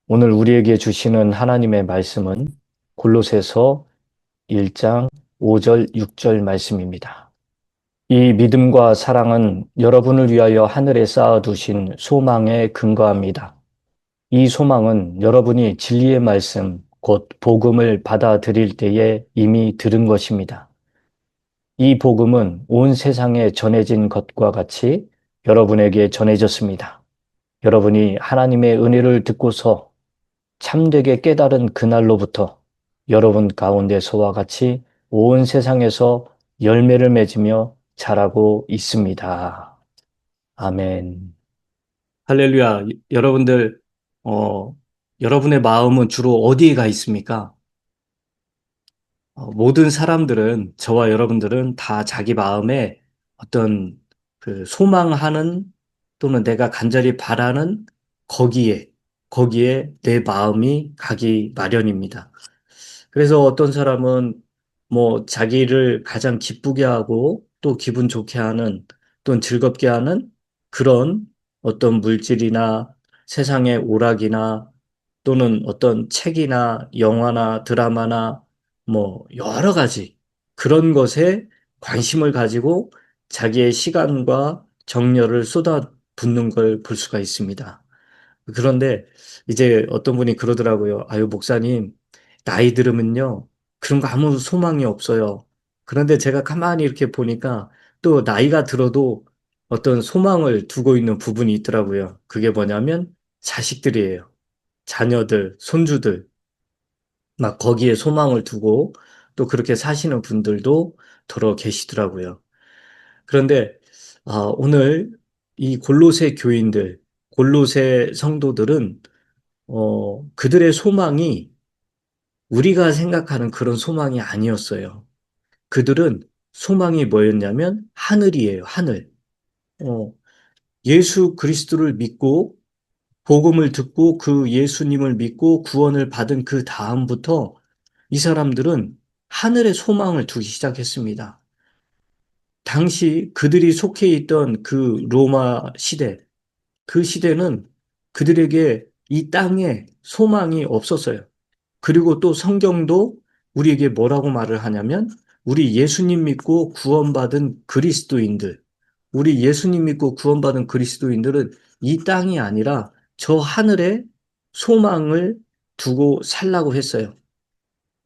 오늘 우리에게 주시는 하나님의 말씀은 골로새서 1장 5절, 6절 말씀입니다. 이 믿음과 사랑은 여러분을 위하여 하늘에 쌓아두신 소망에 근거합니다. 이 소망은 여러분이 진리의 말씀, 곧 복음을 받아들일 때에 이미 들은 것입니다. 이 복음은 온 세상에 전해진 것과 같이 여러분에게 전해졌습니다. 여러분이 하나님의 은혜를 듣고서 참되게 깨달은 그날로부터 여러분 가운데서와 같이 온 세상에서 열매를 맺으며 자라고 있습니다. 아멘. 할렐루야. 여러분들, 어, 여러분의 마음은 주로 어디에 가 있습니까? 모든 사람들은, 저와 여러분들은 다 자기 마음에 어떤 그 소망하는 또는 내가 간절히 바라는 거기에, 거기에 내 마음이 가기 마련입니다. 그래서 어떤 사람은 뭐 자기를 가장 기쁘게 하고 또 기분 좋게 하는 또는 즐겁게 하는 그런 어떤 물질이나 세상의 오락이나 또는 어떤 책이나 영화나 드라마나 뭐 여러 가지 그런 것에 관심을 가지고 자기의 시간과 정열을 쏟아붓는 걸 볼 수가 있습니다. 그런데 이제 어떤 분이 그러더라고요. 아유, 목사님, 나이 들으면요. 그런 거 아무 소망이 없어요. 그런데 제가 가만히 이렇게 보니까 또 나이가 들어도 어떤 소망을 두고 있는 부분이 있더라고요. 그게 뭐냐면 자식들이에요. 자녀들, 손주들. 막 거기에 소망을 두고 또 그렇게 사시는 분들도 더러 계시더라고요. 그런데 오늘 이 골로새 교인들, 골로새 성도들은 그들의 소망이 우리가 생각하는 그런 소망이 아니었어요. 그들은 소망이 뭐였냐면 하늘이에요, 하늘. 어, 예수 그리스도를 믿고 복음을 듣고 그 예수님을 믿고 구원을 받은 그 다음부터 이 사람들은 하늘에 소망을 두기 시작했습니다. 당시 그들이 속해 있던 그 로마 시대, 그 시대는 그들에게 이 땅에 소망이 없었어요. 그리고 또 성경도 우리에게 뭐라고 말을 하냐면 우리 예수님 믿고 구원받은 그리스도인들, 우리 예수님 믿고 구원받은 그리스도인들은 이 땅이 아니라 저 하늘에 소망을 두고 살라고 했어요.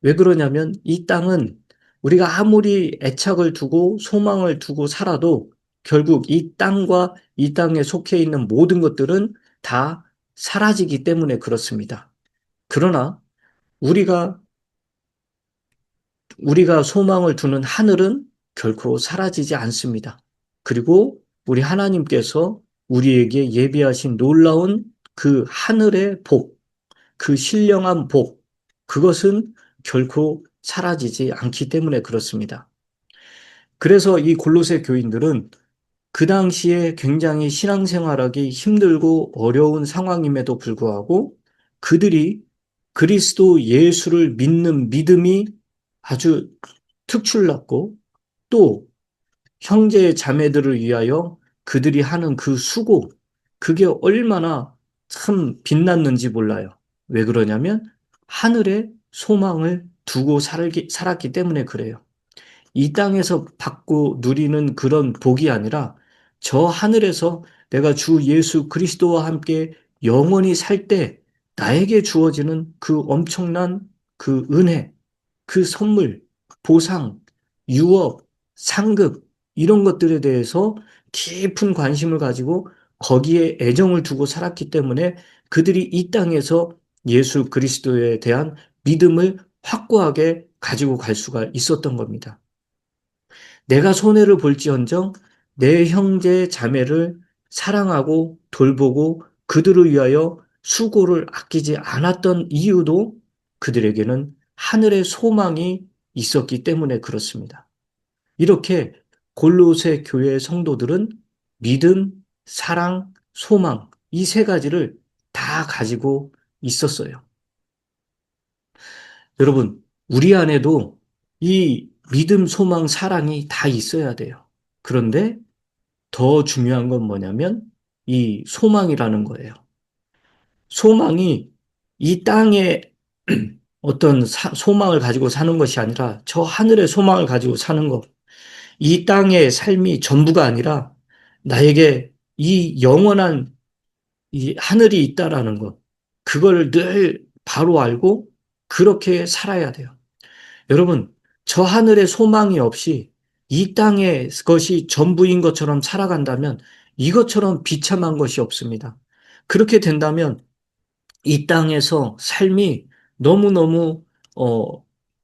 왜 그러냐면 이 땅은 우리가 아무리 애착을 두고 소망을 두고 살아도 결국 이 땅과 이 땅에 속해 있는 모든 것들은 다 사라지기 때문에 그렇습니다. 그러나 우리가 소망을 두는 하늘은 결코 사라지지 않습니다. 그리고 우리 하나님께서 우리에게 예비하신 놀라운 그 하늘의 복, 그 신령한 복, 그것은 결코 사라지지 않기 때문에 그렇습니다. 그래서 이 골로새 교인들은 그 당시에 굉장히 신앙생활하기 힘들고 어려운 상황임에도 불구하고 그들이 그리스도 예수를 믿는 믿음이 아주 특출났고 또 형제 자매들을 위하여 그들이 하는 그 수고, 그게 얼마나 참 빛났는지 몰라요. 왜 그러냐면 하늘에 소망을 두고 살았기 때문에 그래요. 이 땅에서 받고 누리는 그런 복이 아니라 저 하늘에서 내가 주 예수 그리스도와 함께 영원히 살 때 나에게 주어지는 그 엄청난 그 은혜, 그 선물, 보상, 유업, 상급, 이런 것들에 대해서 깊은 관심을 가지고 거기에 애정을 두고 살았기 때문에 그들이 이 땅에서 예수 그리스도에 대한 믿음을 확고하게 가지고 갈 수가 있었던 겁니다. 내가 손해를 볼지언정 내 형제 자매를 사랑하고 돌보고 그들을 위하여 수고를 아끼지 않았던 이유도 그들에게는 하늘의 소망이 있었기 때문에 그렇습니다. 이렇게 골로새 교회 성도들은 믿음, 사랑, 소망 이 세 가지를 다 가지고 있었어요. 여러분, 우리 안에도 이 믿음, 소망, 사랑이 다 있어야 돼요. 그런데 더 중요한 건 뭐냐면 이 소망이라는 거예요. 소망이 이 땅에 어떤 소망을 가지고 사는 것이 아니라 저 하늘의 소망을 가지고 사는 것. 이 땅의 삶이 전부가 아니라 나에게 이 영원한 이 하늘이 있다라는 것. 그걸 늘 바로 알고 그렇게 살아야 돼요. 여러분, 저 하늘의 소망이 없이 이 땅의 것이 전부인 것처럼 살아간다면 이것처럼 비참한 것이 없습니다. 그렇게 된다면 이 땅에서 삶이 너무너무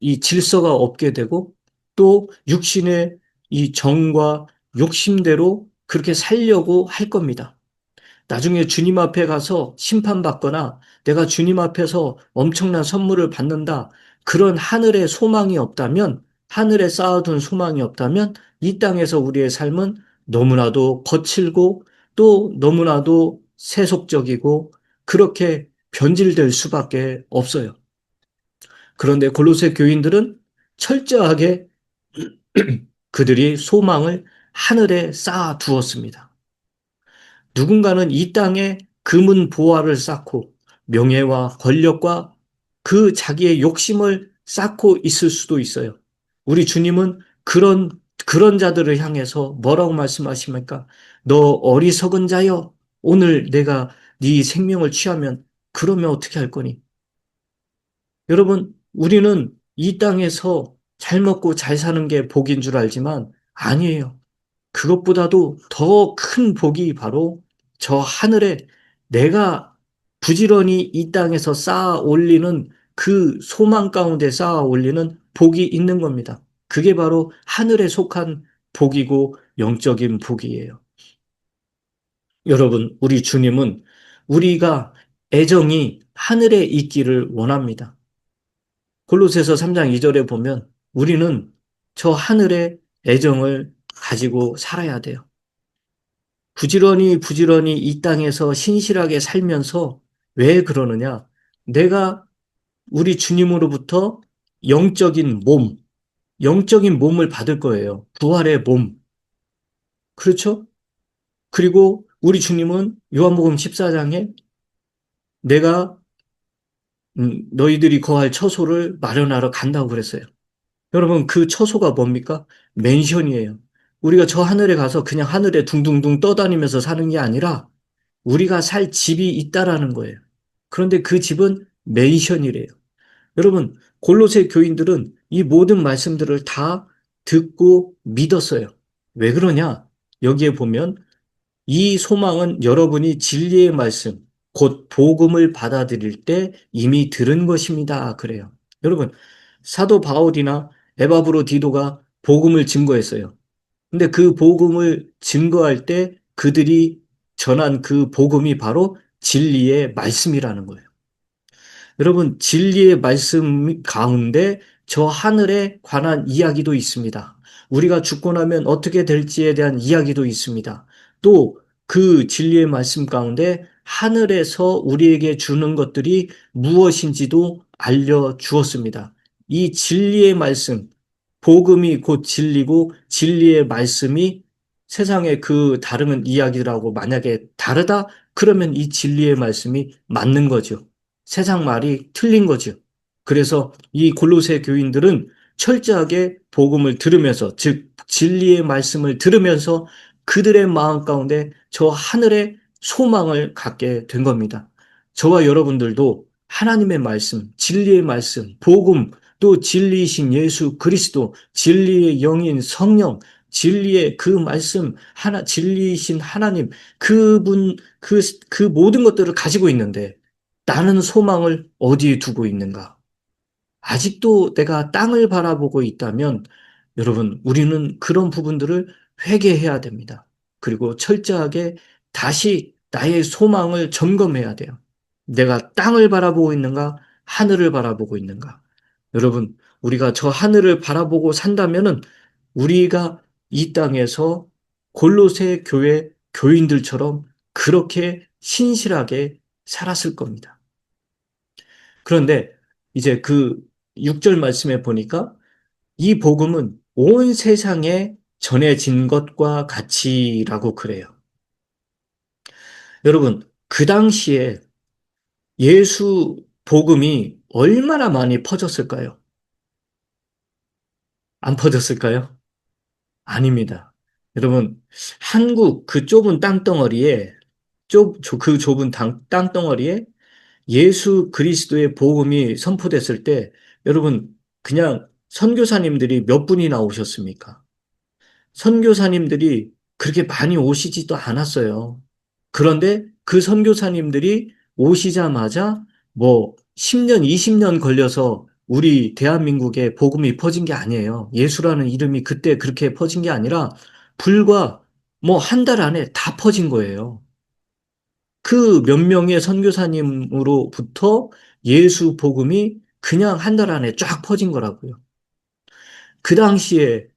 이 질서가 없게 되고 또 육신의 이 정과 욕심대로 그렇게 살려고 할 겁니다. 나중에 주님 앞에 가서 심판받거나 내가 주님 앞에서 엄청난 선물을 받는다. 그런 하늘의 소망이 없다면, 하늘에 쌓아둔 소망이 없다면 이 땅에서 우리의 삶은 너무나도 거칠고 또 너무나도 세속적이고 그렇게 변질될 수밖에 없어요. 그런데 골로새 교인들은 철저하게 그들이 소망을 하늘에 쌓아 두었습니다. 누군가는 이 땅에 금은 보화를 쌓고 명예와 권력과 그 자기의 욕심을 쌓고 있을 수도 있어요. 우리 주님은 그런 자들을 향해서 뭐라고 말씀하십니까? 너 어리석은 자여, 오늘 내가 네 생명을 취하면 그러면 어떻게 할 거니? 여러분, 우리는 이 땅에서 잘 먹고 잘 사는 게 복인 줄 알지만 아니에요. 그것보다도 더 큰 복이 바로 저 하늘에 내가 부지런히 이 땅에서 쌓아 올리는 그 소망 가운데 쌓아 올리는 복이 있는 겁니다. 그게 바로 하늘에 속한 복이고 영적인 복이에요. 여러분, 우리 주님은 우리가 애정이 하늘에 있기를 원합니다. 골로새서 3장 2절에 보면 우리는 저 하늘의 애정을 가지고 살아야 돼요. 부지런히 이 땅에서 신실하게 살면서 왜 그러느냐? 내가 우리 주님으로부터 영적인 몸, 영적인 몸을 받을 거예요. 부활의 몸. 그렇죠? 그리고 우리 주님은 요한복음 14장에 내가 너희들이 거할 처소를 마련하러 간다고 그랬어요. 여러분, 그 처소가 뭡니까? 맨션이에요. 우리가 저 하늘에 가서 그냥 하늘에 둥둥둥 떠다니면서 사는 게 아니라 우리가 살 집이 있다라는 거예요. 그런데 그 집은 맨션이래요. 여러분, 골로새 교인들은 이 모든 말씀들을 다 듣고 믿었어요. 왜 그러냐? 여기에 보면 이 소망은 여러분이 진리의 말씀, 곧 복음을 받아들일 때 이미 들은 것입니다. 그래요. 여러분, 사도 바울이나 에바브로 디도가 복음을 증거했어요. 근데 그 복음을 증거할 때 그들이 전한 그 복음이 바로 진리의 말씀이라는 거예요. 여러분, 진리의 말씀 가운데 저 하늘에 관한 이야기도 있습니다. 우리가 죽고 나면 어떻게 될지에 대한 이야기도 있습니다. 또 그 진리의 말씀 가운데 하늘에서 우리에게 주는 것들이 무엇인지도 알려주었습니다. 이 진리의 말씀, 복음이 곧 진리고 진리의 말씀이 세상의 그 다른 이야기들하고 만약에 다르다? 그러면 이 진리의 말씀이 맞는 거죠. 세상 말이 틀린 거죠. 그래서 이 골로새 교인들은 철저하게 복음을 들으면서, 즉 진리의 말씀을 들으면서 그들의 마음 가운데 저 하늘의 소망을 갖게 된 겁니다. 저와 여러분들도 하나님의 말씀, 진리의 말씀, 복음, 또 진리이신 예수 그리스도, 진리의 영인 성령, 진리의 그 말씀, 진리이신 하나님, 그분, 그 모든 것들을 가지고 있는데 나는 소망을 어디에 두고 있는가? 아직도 내가 땅을 바라보고 있다면 여러분, 우리는 그런 부분들을 회개해야 됩니다. 그리고 철저하게 다시 나의 소망을 점검해야 돼요. 내가 땅을 바라보고 있는가? 하늘을 바라보고 있는가? 여러분, 우리가 저 하늘을 바라보고 산다면은 우리가 이 땅에서 골로새 교회 교인들처럼 그렇게 신실하게 살았을 겁니다. 그런데 이제 그 6절 말씀에 보니까 이 복음은 온 세상에 전해진 것과 같이라고 그래요. 여러분, 그 당시에 예수 복음이 얼마나 많이 퍼졌을까요? 안 퍼졌을까요? 아닙니다. 여러분, 한국 그 좁은 땅덩어리에, 그 좁은 땅덩어리에 예수 그리스도의 복음이 선포됐을 때, 여러분, 그냥 선교사님들이 몇 분이나 오셨습니까? 선교사님들이 그렇게 많이 오시지도 않았어요. 그런데 그 선교사님들이 오시자마자 뭐 10년, 20년 걸려서 우리 대한민국에 복음이 퍼진 게 아니에요. 예수라는 이름이 그때 그렇게 퍼진 게 아니라 불과 뭐 한 달 안에 다 퍼진 거예요. 그 몇 명의 선교사님으로부터 예수 복음이 그냥 한 달 안에 쫙 퍼진 거라고요. 그 당시에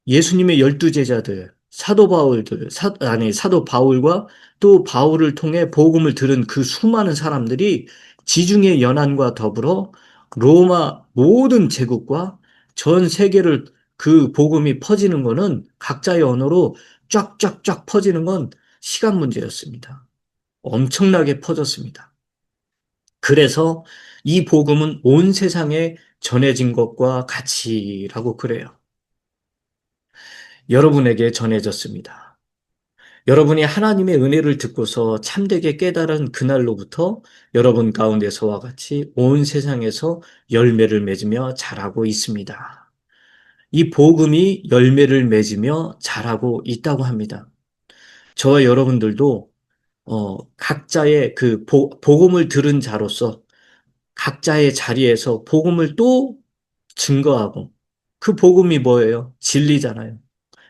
예수님의 12제자들, 사도 바울들, 사도 바울과 또 바울을 통해 복음을 들은 그 수많은 사람들이 지중해 연안과 더불어 로마 모든 제국과 전 세계를 그 복음이 퍼지는 거는 각자의 언어로 쫙쫙쫙 퍼지는 건 시간 문제였습니다. 엄청나게 퍼졌습니다. 그래서 이 복음은 온 세상에 전해진 것과 같이라고 그래요. 여러분에게 전해졌습니다. 여러분이 하나님의 은혜를 듣고서 참되게 깨달은 그날로부터 여러분 가운데서와 같이 온 세상에서 열매를 맺으며 자라고 있습니다. 이 복음이 열매를 맺으며 자라고 있다고 합니다. 저와 여러분들도 각자의 그 복음을 들은 자로서 각자의 자리에서 복음을 또 증거하고 그 복음이 뭐예요? 진리잖아요.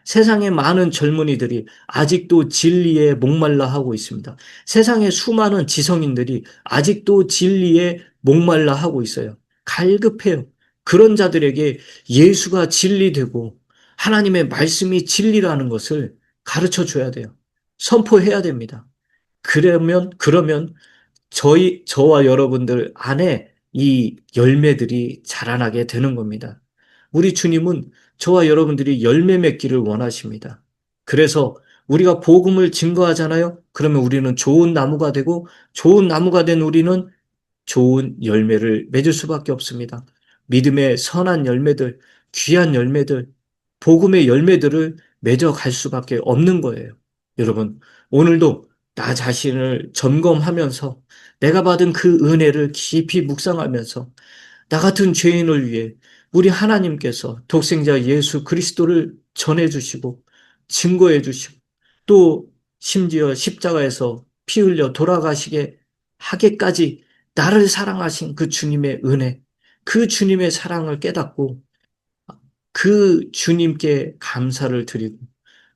세상의 많은 젊은이들이 아직도 진리에 목말라 하고 있습니다. 세상의 수많은 지성인들이 아직도 진리에 목말라 하고 있어요. 갈급해요. 그런 자들에게 예수가 진리되고 하나님의 말씀이 진리라는 것을 가르쳐 줘야 돼요. 선포해야 됩니다. 그러면 저와 여러분들 안에 이 열매들이 자라나게 되는 겁니다. 우리 주님은 저와 여러분들이 열매 맺기를 원하십니다. 그래서 우리가 복음을 증거하잖아요. 그러면 우리는 좋은 나무가 되고 좋은 나무가 된 우리는 좋은 열매를 맺을 수밖에 없습니다. 믿음의 선한 열매들, 귀한 열매들, 복음의 열매들을 맺어갈 수밖에 없는 거예요. 여러분, 오늘도 나 자신을 점검하면서 내가 받은 그 은혜를 깊이 묵상하면서 나 같은 죄인을 위해 우리 하나님께서 독생자 예수 그리스도를 전해주시고 증거해주시고 또 심지어 십자가에서 피 흘려 돌아가시게 하게까지 나를 사랑하신 그 주님의 은혜, 그 주님의 사랑을 깨닫고 그 주님께 감사를 드리고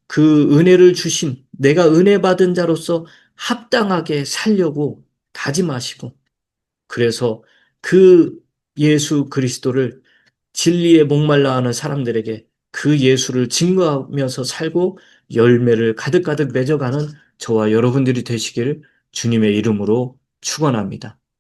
그 은혜를 주신 내가 은혜 받은 자로서 합당하게 살려고 다짐하시고 그래서 그 예수 그리스도를 진리에 목말라 하는 사람들에게 그 예수를 증거하면서 살고 열매를 가득가득 맺어가는 저와 여러분들이 되시기를 주님의 이름으로 축원합니다.